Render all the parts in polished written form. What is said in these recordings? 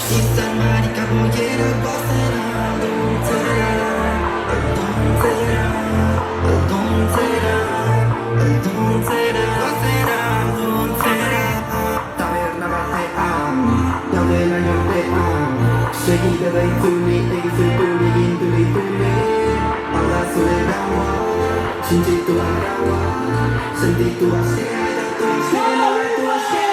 Quizá marica pollera, gozará, adultera, adultera, adultera, adultera, gozará, adultera. Taverna batean, taverna nortean, seguida da intuli, intuli, intuli, intuli. Alla sole dawa, shinjitu arawa, sentitu asera, tu asera, tu asera.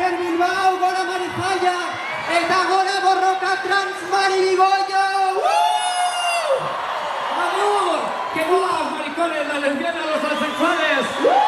Bilbao, gora Marizalla, eta gora Borroka Transmari Bigoyo. ¡Agur! ¡Que no a los maricones, las lesbianas, los transexuales!